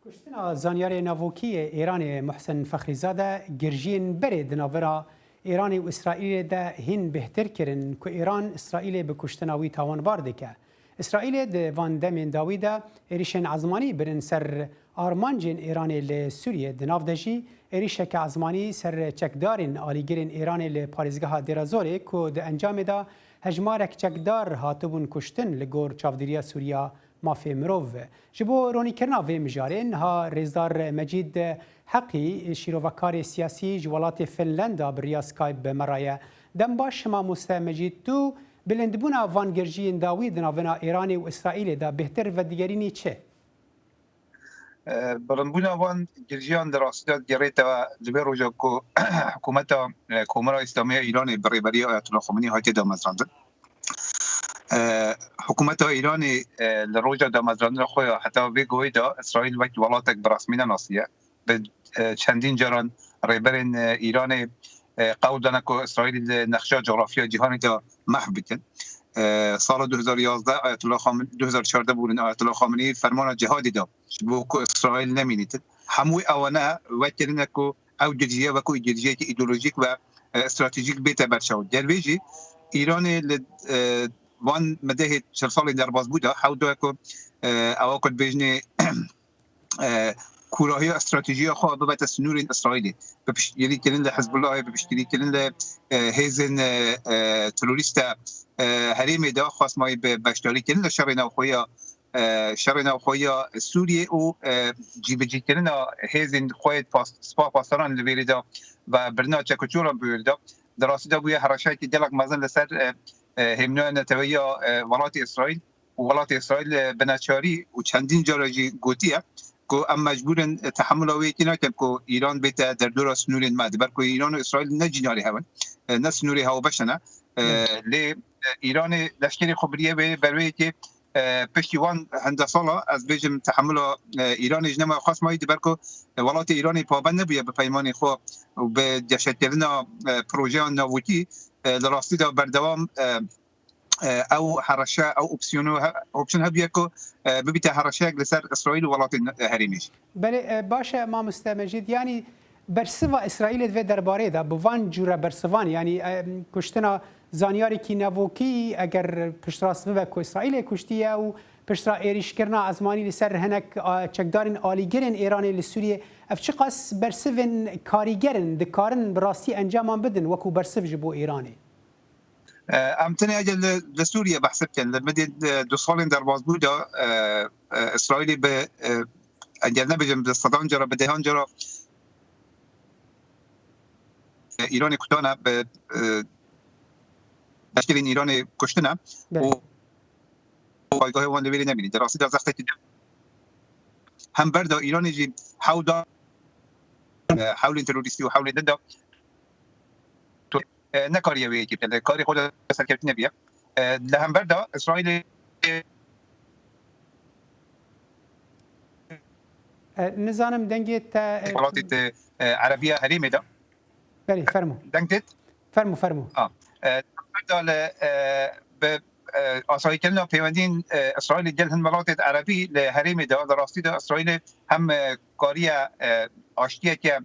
کشتنا زانیار ناوکی ایران محسن فخریزاده گرژین برد ناورا ایران و اسرائیل ده هین بهتر کرن که ایران اسرائیل به کشتناوی تاوان بارده که اسرائیل ده وان دمین داویده ایریشن عزمانی برن سر آرمانجین ایران لسوریه دناف دجی ایریشک عزمانی سر چکدارین آلیگرین ایران لپاریزگاه دیرازوره که ده انجام ده هجمارک چکدار هاتبون کشتن لگور چاودیریا سوریا مافی مروف جبو رونی کرنا و مجارین ها رزدار مجید حقی شیروکار سیاسی جوالات فنلندا بریا سکایب مرایه دم باش ما مجید تو بلندبونا وانگرژی داوید ناونا ایران و اسرائیل دا بهتر و دیگرینی چه؟ بلندبونا وانگرژیان در راستیات گریت و لبه روژا که حکومت کمرا اسلامی ایران برای آیت الله خمینی هاتی دا مزرانده حکومت ایران لروجا دا مزرانده خویا حتی بگوی دا اسرائیل وقت ولاتک برسمینه ناسیه به چندین جران ریبرین ایران قول دانه که اسرائیل نقشه جغرافیا جهانی دا محو بکن سال 2011 آیت الله خامنه‌ای 2014 بودن آیت الله خامنه‌ای فرمان جهادی دا بو که اسرائیل نمینید هموی اوانه وکرینه که او جزیه و که جزیه ایدئولوژیک و استراتژیک بیت برشاود در ویجی ایران وان مده 40 سال در باز بوده حاول که اواکد بجنه کوراهی استراتژی خود بابت سنور اسرائیلی بپشتیری کردن لحزب الله بپشتیری کردن لحزن تروریست حریم دا خواست مای به بشتاری کردن شر نوخویا سوریه و جیبجی کردن حزن خوید سپاه پاسداران لویری دا و برنا چکوچورا بیرده دراستی دا بویه حرشای که دلق مزن لسر همنوع نتویا ولات اسرائیل و ولات اسرائیل بناچاری و چندین جاراجی گوتیه که ام مجبورن تحمل آویتی نکن که ایران بیت در دور سنورین ماده برکو ایران و اسرائیل نجیناری هون نه سنوری هوا بشنه لی ایران لشکری خبریه بروی که پشتیوان هندسالا از بیجم تحمل ایران اجنما خاص مایی برکو ولات ایرانی پابند نبویه به پیمان خو و به جشت کردن پروژه ناوتی لراستی دا بردوام او حرشه او اپشن هبیه که ببیت حرشه لسر اسرائیل و ولات هریمیش بله باشه ما مستمجید یعنی برسوا اسرائیل و درباره دا بوان جوره برسوان یعنی کشتنا زانیاری کی نووکی اگر پشتراست ببه که اسرائیل کشتیه و پشترا ایریش کرنا ازمانی لسر هنک چکدارین آلیگرین ایرانی لسوریه اف چه قاس برسوین کاریگرین دکارن براستی انجامان بدن وکو برسو جبو ایرانی امتنی اجل لسوریه بحثب کن لمدید 2 سال در باز بوده اسرائیلی به اجل نبجم به صدان جرا به دهان جرا ایرانی کتانه به تشکیل ایرانی کشتنه و پایگاه وان لویری نمینید در راستی در زخته که هم برده ایرانی جی حول تروریستی و حول دنده نکاریه ویکی که کاری خود سرکرتی نبیه لهم برده اسرائیل نظام دنگیت ولات عربیه حریمه ده بله فرمو دنگیت فرمو برده به آسایی کردن پیوندین اسرائیل دل هن ولات عربی لحریم ده در راستی ده اسرائیل هم کاری آشتیه که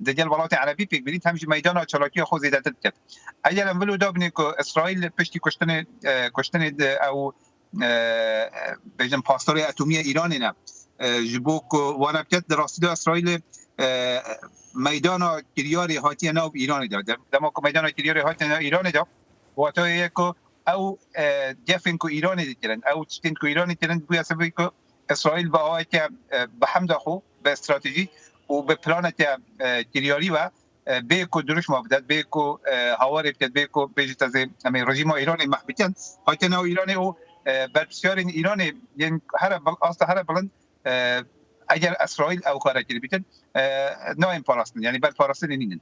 دجال ولات عربی پیک برید همیشه میدان چالاکی خود زیاده کرد اگر اولو دابنی که اسرائیل پشتی کشتن او بجن پاسدار اتمی ایران نه جبو که وانا بکت در راستی ده اسرائیل میدان کریاری هاتی ناو ایران ده دما که میدان کریاری هاتی ناو ایران ده واتویه که او جفن که ایرانی دیگرن او چتین که ایرانی دیگرن بویا سبایی که اسرائیل با آقای که به حمد خو به استراتژی و به پلان که کریاری و به که دروش مابدد به که هواری بکد به که بیجت از رژیم ایرانی محبتین هایتن او ایرانی او برپسیار ایرانی یعنی هر بلند اگر اسرائیل او کاره کری بیتن نه پاراستن یعنی بر پاراستن نینن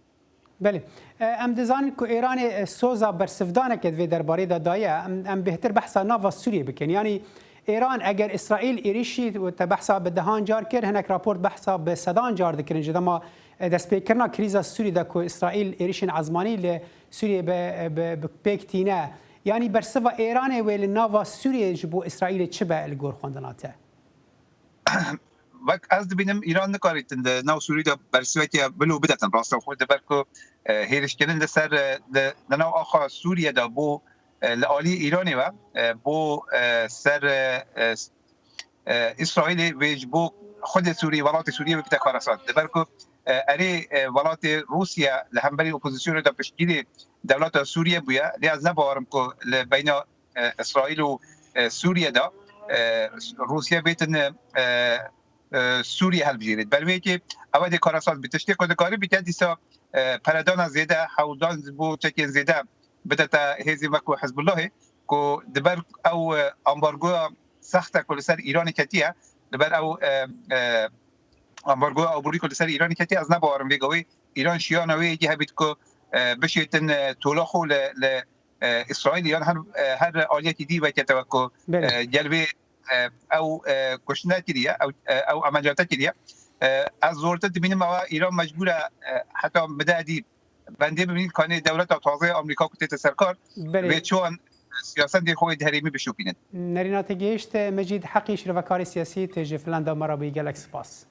بله ام دزان که ایران سوزا برسفدانه که وی درباره دایه ام بهتر بحثا ناوا سوریه بکن یعنی ایران اگر اسرائیل ایریشی و بحثا به دهان جار کرد هنک راپورت بحثا به صدان جار دکرن جدا ما دست پیکرنا کریزا سوری دا که اسرائیل ایریشن عزمانی ل سوریه به پیکتینه یعنی برسوا ایران ویل ناوا سوریه جبو اسرائیل چه به الگور خوندناته وقت از ببینم ایران نکارید نو سوری دا برسویتی بلو بدتن راستا خود برکو هیرش کردن لسر نو آخا سوریه دا بو لعالی ایرانی و بو سر اسرائیل ویج بو خود سوریه ولات سوریه بکتا کارسات برکو اری ولات روسیا لهمبری اپوزیسیون دا پشکیل دولت سوریه بویا لی از نبارم که بین اسرائیل و سوریه دا روسیه بیتن سوریه هل بجیرید بلوی که اول کارسات بیتشتی کدکاری بیتن دیسا پردان زیده حودان بو چکین زیده بدتا هزی وکو حزب الله که دبر او امبارگو سخته کل سر ایران کتیه دبر او امبارگو او بوری کل سر ایران کتیه از نبارم بگوی ایران شیانوی که هبید که بشیتن تولاخو ل اسرائیل یا هر آلیتی دی و که توقع جلوه او کشنه کریه او عملیات کریه از ضرورت ببینیم ما ایران مجبوره حتی مدادی بنده ببینید کانه دولت تازه آمریکا کتت سرکار و چون سیاست دی خود هریمی بشوپینن نرینات گیشت مجید حقی شروع کار سیاسی تجی فلندا مرا به گلکس پاس